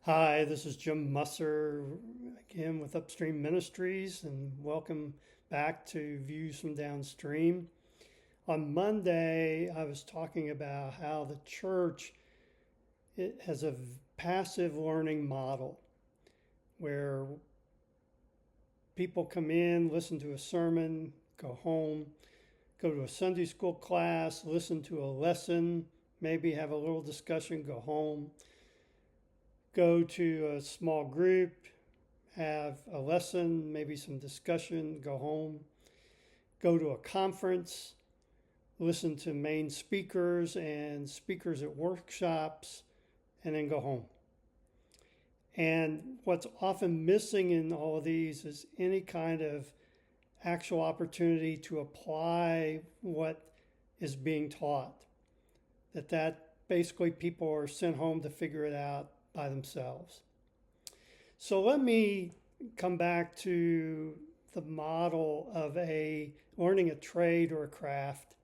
Hi, this is Jim Musser again with Upstream Ministries, and welcome back to Views from Downstream. On Monday, I was talking about how the church it has a passive learning model where people come in, listen to a sermon, go home, go to a Sunday school class, listen to a lesson, maybe have a little discussion, go home, go to a small group, have a lesson, maybe some discussion, go home, go to a conference, listen to main speakers and speakers at workshops, and then go home. And what's often missing in all of these is any kind of actual opportunity to apply what is being taught. That basically people are sent home to figure it out by themselves. So let me come back to the model of learning a trade or a craft.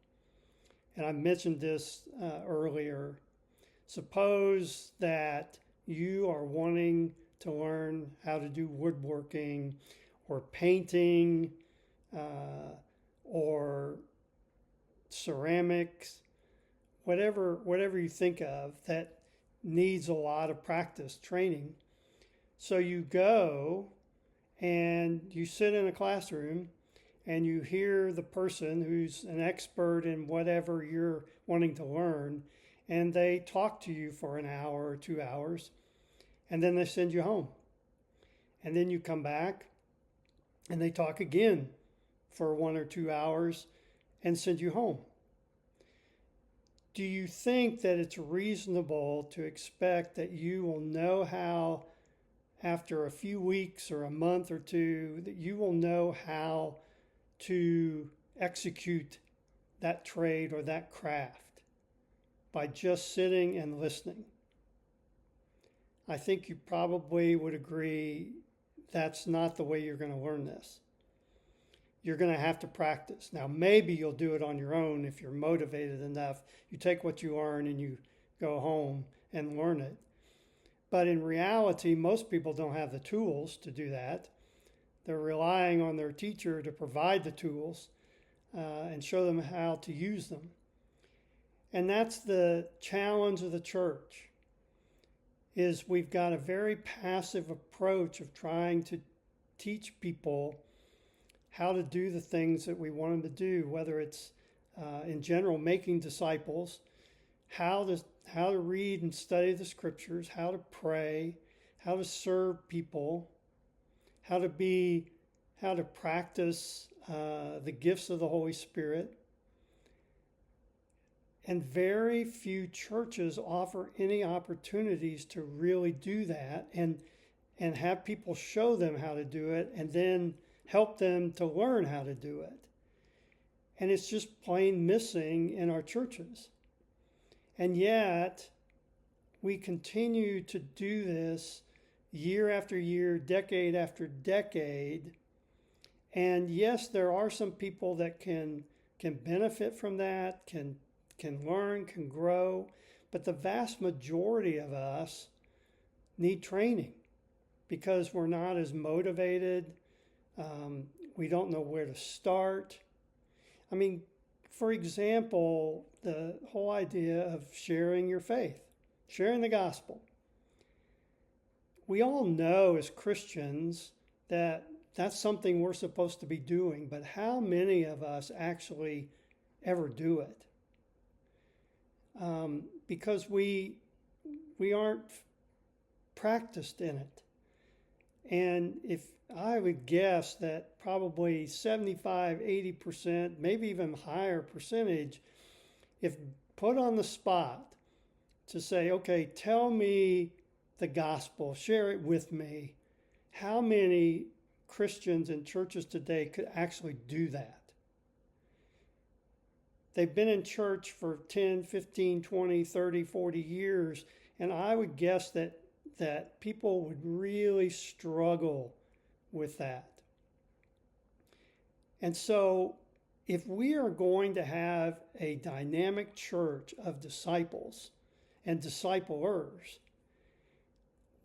And I mentioned this earlier. Suppose that you are wanting to learn how to do woodworking or painting or ceramics, whatever you think of that needs a lot of practice, training. So you go and you sit in a classroom and you hear the person who's an expert in whatever you're wanting to learn, and they talk to you for an hour or 2 hours, and then they send you home. And then you come back and they talk again for 1 or 2 hours and send you home. Do you think that it's reasonable to expect that you will know how, after a few weeks or a month or two, that you will know how to execute that trade or that craft by just sitting and listening? I think you probably would agree that's not the way you're going to learn this. You're going to have to practice. Now, maybe you'll do it on your own if you're motivated enough. You take what you learn and you go home and learn it. But in reality, most people don't have the tools to do that. They're relying on their teacher to provide the tools and show them how to use them. And that's the challenge of the church, is we've got a very passive approach of trying to teach people how to do the things that we want them to do, whether it's in general making disciples, how to read and study the scriptures, how to pray, how to serve people, how to practice the gifts of the Holy Spirit. And very few churches offer any opportunities to really do that and have people show them how to do it and then help them to learn how to do it. And it's just plain missing in our churches. And yet, we continue to do this year after year, decade after decade. And yes, there are some people that can benefit from that, can learn, can grow. But the vast majority of us need training because we're not as motivated. We don't know where to start. I mean, for example, the whole idea of sharing your faith, sharing the gospel. We all know as Christians that that's something we're supposed to be doing, but how many of us actually ever do it? Because we aren't practiced in it. And if I would guess that probably 75, 80%, maybe even higher percentage, if put on the spot to say, okay, tell me the gospel, share it with me, how many Christians in churches today could actually do that? They've been in church for 10, 15, 20, 30, 40 years, and I would guess that people would really struggle with that. And so if we are going to have a dynamic church of disciples and disciplers,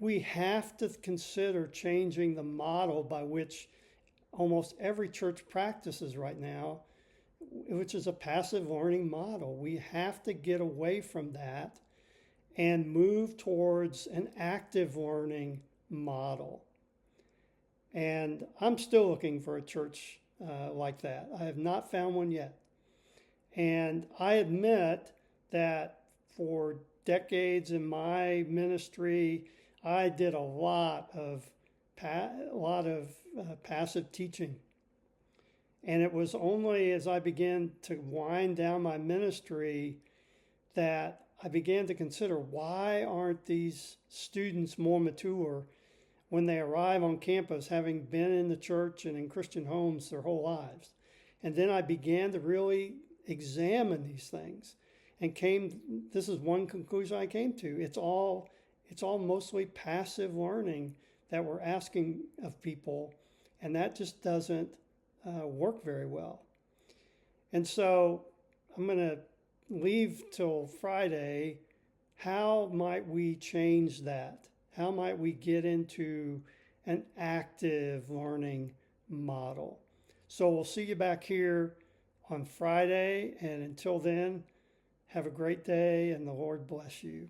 we have to consider changing the model by which almost every church practices right now, which is a passive learning model. We have to get away from that and move towards an active learning model. And I'm still looking for a church like that. I have not found one yet. And I admit that for decades in my ministry, I did a lot of passive teaching. And it was only as I began to wind down my ministry that I began to consider, why aren't these students more mature when they arrive on campus, having been in the church and in Christian homes their whole lives? And then I began to really examine these things and this is one conclusion I came to. It's all mostly passive learning that we're asking of people, and that just doesn't work very well. And so I'm going to leave till Friday. How might we change that? How might we get into an active learning model? So we'll see you back here on Friday. And until then, have a great day and the Lord bless you.